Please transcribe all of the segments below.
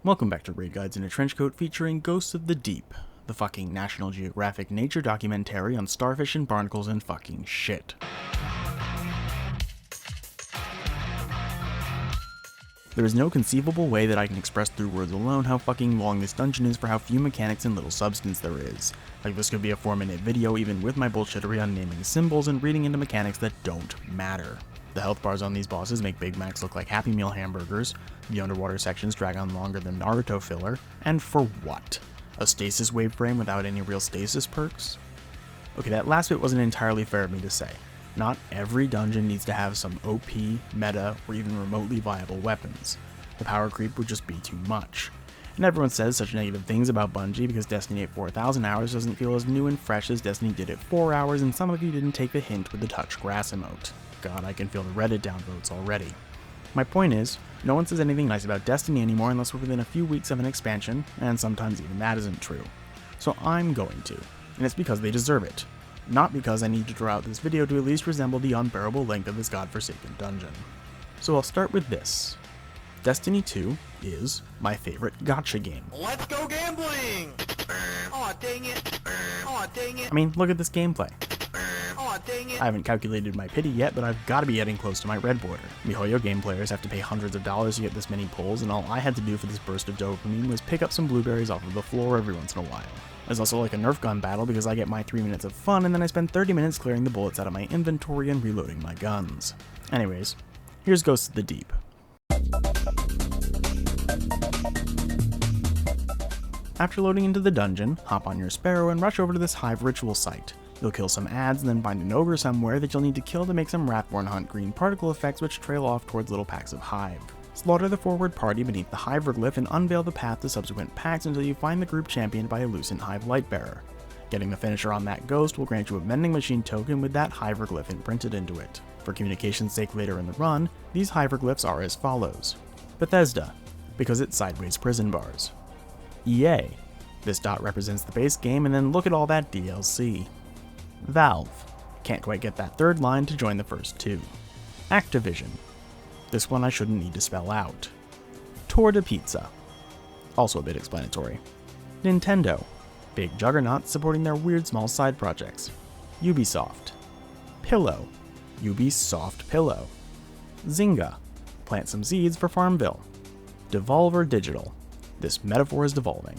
Welcome back to Raid Guides in a Trenchcoat featuring Ghosts of the Deep, the fucking National Geographic nature documentary on starfish and barnacles and fucking shit. There is no conceivable way that I can express through words alone how fucking long this dungeon is for how few mechanics and little substance there is. Like, this could be a 4-minute video even with my bullshittery on naming symbols and reading into mechanics that don't matter. The health bars on these bosses make Big Macs look like Happy Meal hamburgers, the underwater sections drag on longer than Naruto filler, and for what? A stasis wave frame without any real stasis perks? Okay, that last bit wasn't entirely fair of me to say. Not every dungeon needs to have some OP, meta, or even remotely viable weapons. The power creep would just be too much. And everyone says such negative things about Bungie because Destiny at 4,000 hours doesn't feel as new and fresh as Destiny did at 4 hours, and some of you didn't take the hint with the touch grass emote. God, I can feel the Reddit downvotes already. My point is, no one says anything nice about Destiny anymore unless we're within a few weeks of an expansion, and sometimes even that isn't true. So I'm going to, and it's because they deserve it. Not because I need to draw out this video to at least resemble the unbearable length of this godforsaken dungeon. So I'll start with this. Destiny 2 is my favorite gacha game. Let's go gambling! Aw, dang it. Aw, dang it. I mean, look at this gameplay. Aw, dang it. I haven't calculated my pity yet, but I've got to be getting close to my red border. MiHoYo game players have to pay hundreds of dollars to get this many pulls, and all I had to do for this burst of dopamine was pick up some blueberries off of the floor every once in a while. There's also like a Nerf gun battle because I get my 3 minutes of fun and then I spend 30 minutes clearing the bullets out of my inventory and reloading my guns. Anyways, here's Ghosts of the Deep. After loading into the dungeon, hop on your Sparrow and rush over to this hive ritual site. You'll kill some ads and then find an ogre somewhere that you'll need to kill to make some Wrathborn Hunt green particle effects which trail off towards little packs of hive. Slaughter the forward party beneath the Hive-glyph and unveil the path to subsequent packs until you find the group championed by a Lucent Hive Lightbearer. Getting the finisher on that ghost will grant you a vending machine token with that Hive-glyph imprinted into it. For communication's sake later in the run, these Hive-glyphs are as follows. Bethesda, because it's sideways prison bars. EA, this dot represents the base game and then look at all that DLC. Valve, can't quite get that third line to join the first two. Activision, this one I shouldn't need to spell out. Tour de Pizza, also a bit explanatory. Nintendo, big juggernaut supporting their weird small side projects. Ubisoft. Pillow, Ubisoft Pillow. Zynga, plant some seeds for Farmville. Devolver Digital, this metaphor is devolving.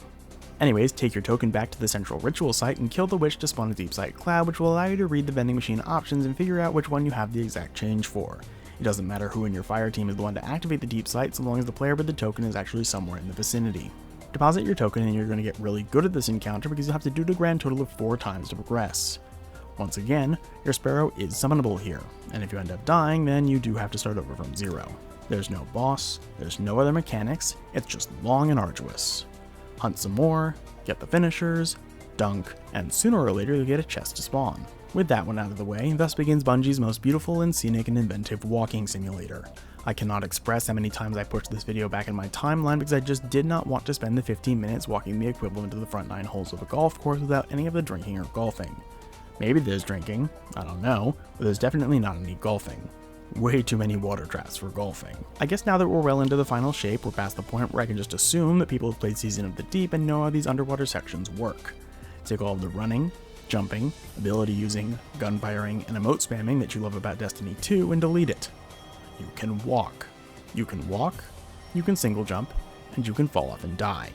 Anyways, take your token back to the central ritual site and kill the witch to spawn a deep site cloud which will allow you to read the vending machine options and figure out which one you have the exact change for. It doesn't matter who in your fire team is the one to activate the deep site so long as the player with the token is actually somewhere in the vicinity. Deposit your token and you're going to get really good at this encounter because you'll have to do it a grand total of 4 times to progress. Once again, your Sparrow is summonable here, and if you end up dying then you do have to start over from zero. There's no boss, there's no other mechanics, it's just long and arduous. Hunt some more, get the finishers, dunk, and sooner or later you'll get a chest to spawn. With that one out of the way, thus begins Bungie's most beautiful and scenic and inventive walking simulator. I cannot express how many times I pushed this video back in my timeline because I just did not want to spend the 15 minutes walking the equivalent of the front 9 holes of a golf course without any of the drinking or golfing. Maybe there's drinking, I don't know, but there's definitely not any golfing. Way too many water traps for golfing. I guess now that we're well into the final shape, we're past the point where I can just assume that people have played Season of the Deep and know how these underwater sections work. Take all of the running, jumping, ability using, gun firing, and emote spamming that you love about Destiny 2 and delete it. You can walk. You can walk, you can single jump, and you can fall off and die.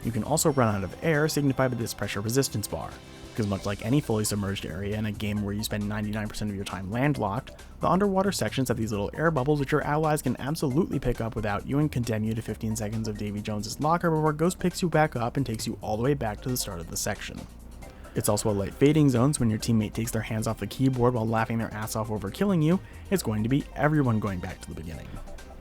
You can also run out of air, signified by this pressure resistance bar, because much like any fully submerged area in a game where you spend 99% of your time landlocked, the underwater sections have these little air bubbles which your allies can absolutely pick up without you and condemn you to 15 seconds of Davy Jones's locker before Ghost picks you back up and takes you all the way back to the start of the section. It's also a light fading zone, so when your teammate takes their hands off the keyboard while laughing their ass off over killing you, it's going to be everyone going back to the beginning.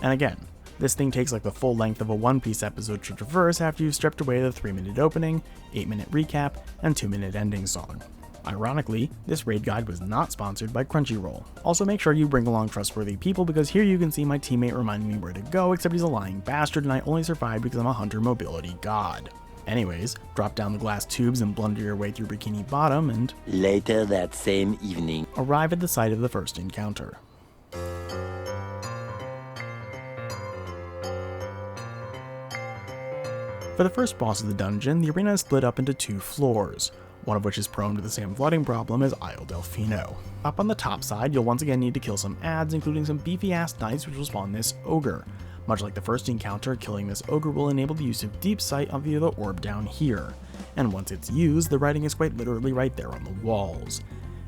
And again, this thing takes like the full length of a One Piece episode to traverse after you've stripped away the 3-minute opening, 8-minute recap, and 2-minute ending song. Ironically, this raid guide was not sponsored by Crunchyroll. Also make sure you bring along trustworthy people because here you can see my teammate reminding me where to go, except he's a lying bastard and I only survived because I'm a hunter mobility god. Anyways, drop down the glass tubes and blunder your way through Bikini Bottom and later that same evening, arrive at the site of the first encounter. For the first boss of the dungeon, the arena is split up into 2 floors, one of which is prone to the same flooding problem as Isle Delfino. Up on the top side, you'll once again need to kill some adds, including some beefy ass knights which will spawn this ogre. Much like the first encounter, killing this ogre will enable the use of deep sight via the orb down here, and once it's used, the writing is quite literally right there on the walls.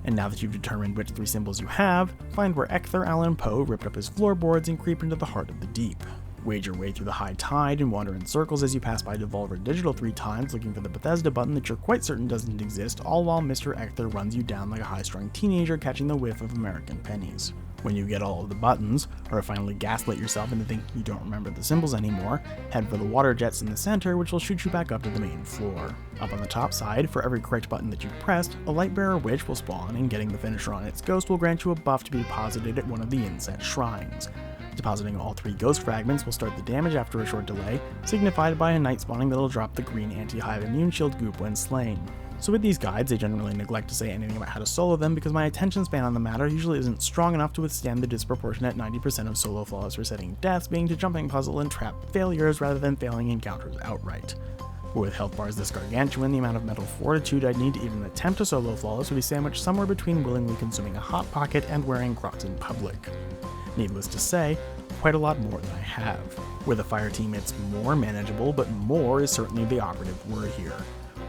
And now that you've determined which 3 symbols you have, find where Edgar Allan Poe ripped up his floorboards and creep into the heart of the deep. Wade your way through the high tide and wander in circles as you pass by Devolver Digital 3 times looking for the Bethesda button that you're quite certain doesn't exist, all while Mr. Ector runs you down like a high-strung teenager catching the whiff of American pennies. When you get all of the buttons, or finally gaslit yourself into thinking you don't remember the symbols anymore, head for the water jets in the center, which will shoot you back up to the main floor. Up on the top side, for every correct button that you've pressed, a Lightbearer Witch will spawn, and getting the finisher on its ghost will grant you a buff to be deposited at one of the inset shrines. Depositing all 3 ghost fragments will start the damage after a short delay, signified by a knight spawning that'll drop the green anti-hive immune shield goop when slain. So with these guides, I generally neglect to say anything about how to solo them because my attention span on the matter usually isn't strong enough to withstand the disproportionate 90% of solo flawless resetting deaths being to jumping puzzle and trap failures rather than failing encounters outright. But with health bars this gargantuan, the amount of mental fortitude I'd need to even attempt a solo flawless would be sandwiched somewhere between willingly consuming a hot pocket and wearing Crocs in public. Needless to say, quite a lot more than I have. With a fire team it's more manageable, but more is certainly the operative word here.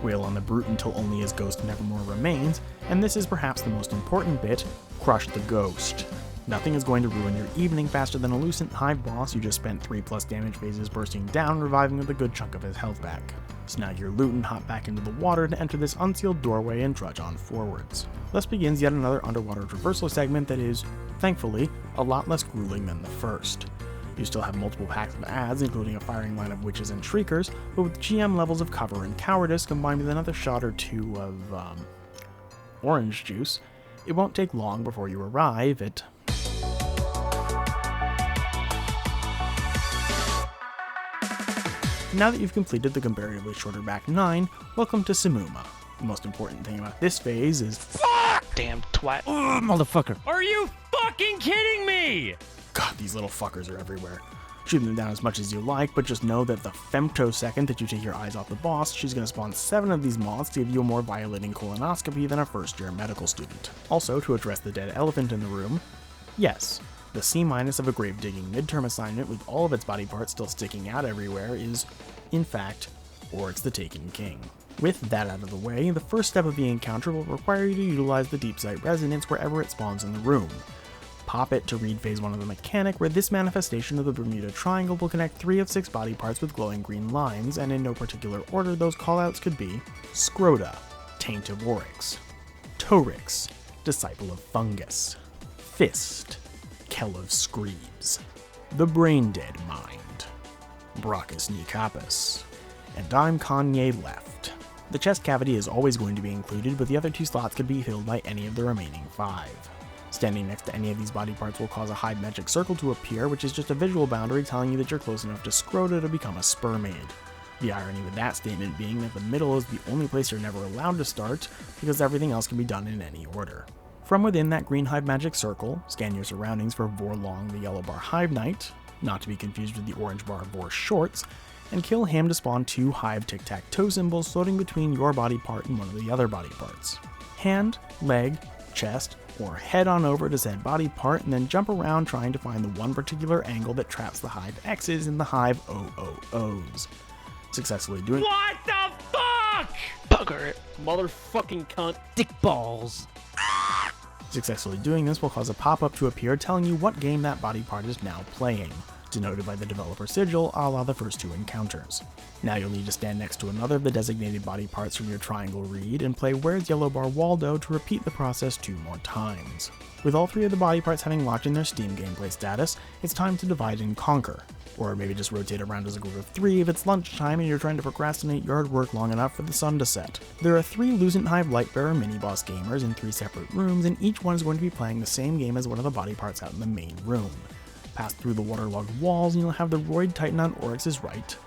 Wail on the brute until only his ghost nevermore remains, and this is perhaps the most important bit, crush the ghost. Nothing is going to ruin your evening faster than a Lucent Hive boss you just spent 3+ damage phases bursting down, reviving with a good chunk of his health back. Snag your loot and hop back into the water to enter this unsealed doorway and trudge on forwards. Thus begins yet another underwater traversal segment that is, thankfully, a lot less grueling than the first. You still have multiple packs of adds, including a firing line of witches and shriekers, but with GM levels of cover and cowardice combined with another shot or 2 of, orange juice, it won't take long before you arrive at... Now that you've completed the comparatively shorter back 9, welcome to Simuma. The most important thing about this phase is Fuck! Damn twat. Ugh, motherfucker. Are you fucking kidding me? God, these little fuckers are everywhere. Shoot them down as much as you like, but just know that the femtosecond that you take your eyes off the boss, she's gonna spawn 7 of these moths to give you a more violating colonoscopy than a first-year medical student. Also, to address the dead elephant in the room, yes, the C- of a grave-digging midterm assignment with all of its body parts still sticking out everywhere is, in fact, Oryx the Taken King. With that out of the way, the first step of the encounter will require you to utilize the Deep Sight Resonance wherever it spawns in the room. Pop it to read phase 1 of the mechanic, where this manifestation of the Bermuda Triangle will connect 3 of 6 body parts with glowing green lines, and in no particular order those callouts could be Scrota, Taint of Oryx, Torix, Disciple of Fungus, Fist, Kell of Screebs, the Brain Dead Mind, Brachus Nicapus, and I'm Kanye Left. The chest cavity is always going to be included, but the other 2 slots could be filled by any of the remaining 5. Standing next to any of these body parts will cause a Hive magic circle to appear, which is just a visual boundary telling you that you're close enough to Scrota to become a spermaid. The irony with that statement being that the middle is the only place you're never allowed to start, because everything else can be done in any order. From within that green Hive magic circle, scan your surroundings for Vorlong the Yellow Bar Hive Knight, not to be confused with the orange bar Vor Shorts, and kill him to spawn 2 Hive tic-tac-toe symbols floating between your body part and one of the other body parts. Hand, leg, chest, or head on over to said body part and then jump around trying to find the one particular angle that traps the Hive X's in the Hive OOOs. Successfully doing— What the fuck? Bugger it. Motherfucking cunt. Dick balls. Successfully doing this will cause a pop-up to appear telling you what game that body part is now playing, denoted by the developer sigil a la the first 2 encounters. Now you'll need to stand next to another of the designated body parts from your triangle read and play Where's Yellow Bar Waldo to repeat the process 2 more times. With all 3 of the body parts having locked in their Steam gameplay status, it's time to divide and conquer. Or maybe just rotate around as a group of 3 if it's lunchtime and you're trying to procrastinate yard work long enough for the sun to set. There are 3 Lucent Hive Lightbearer mini-boss gamers in 3 separate rooms, and each one is going to be playing the same game as one of the body parts out in the main room. Pass through the waterlogged walls and you'll have the Roid Titan on Oryx's right,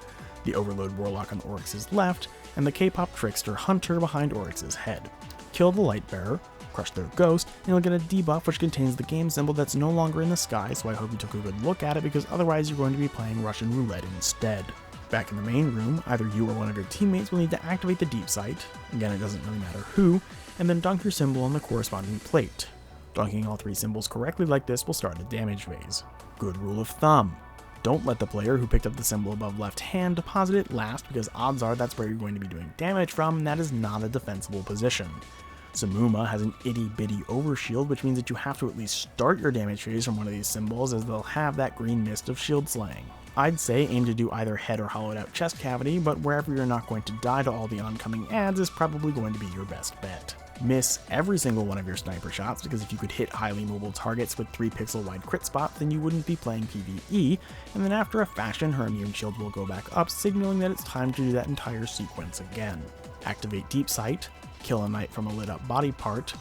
the Overload Warlock on Oryx's left, and the K-pop Trickster Hunter behind Oryx's head. Kill the Lightbearer, crush their ghost, and you'll get a debuff which contains the game symbol that's no longer in the sky, so I hope you took a good look at it because otherwise you're going to be playing Russian roulette instead. Back in the main room, either you or one of your teammates will need to activate the deep sight, again it doesn't really matter who, and then dunk your symbol on the corresponding plate. Dunking all 3 symbols correctly like this will start the damage phase. Good rule of thumb: don't let the player who picked up the symbol above left hand deposit it last, because odds are that's where you're going to be doing damage from, and that is not a defensible position. Samuma has an itty-bitty overshield, which means that you have to at least start your damage phase from one of these symbols, as they'll have that green mist of shield slaying. I'd say aim to do either head or hollowed out chest cavity, but wherever you're not going to die to all the oncoming adds is probably going to be your best bet. Miss every single one of your sniper shots, because if you could hit highly mobile targets with 3 pixel wide crit spots, then you wouldn't be playing PvE, and then after a fashion her immune shield will go back up, signaling that it's time to do that entire sequence again. Activate deep sight, kill a knight from a lit up body part,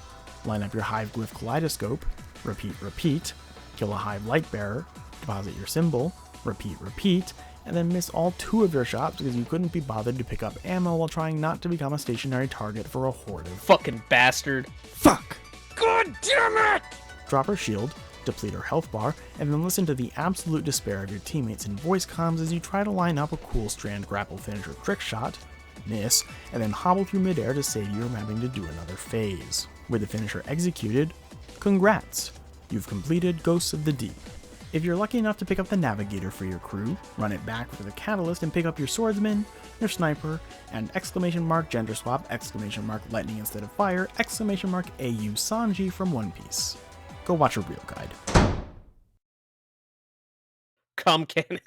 line up your hive glyph kaleidoscope, repeat, kill a hive light bearer, deposit your symbol, repeat, and then miss all 2 of your shots because you couldn't be bothered to pick up ammo while trying not to become a stationary target for a horde of Fucking bastard. fuck. God damn it! Drop her shield, deplete her health bar, and then listen to the absolute despair of your teammates in voice comms as you try to line up a cool strand grapple finisher trick shot, miss, and then hobble through midair to save you from having to do another phase. With the finisher executed, congrats! You've completed Ghosts of the Deep. If you're lucky enough to pick up the Navigator for your crew, run it back for the Catalyst and pick up your Swordsman, your Sniper, and gender swap, lightning instead of fire, AU Sanji from One Piece. Go watch a real guide. Cum cannon.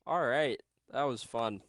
All right, that was fun.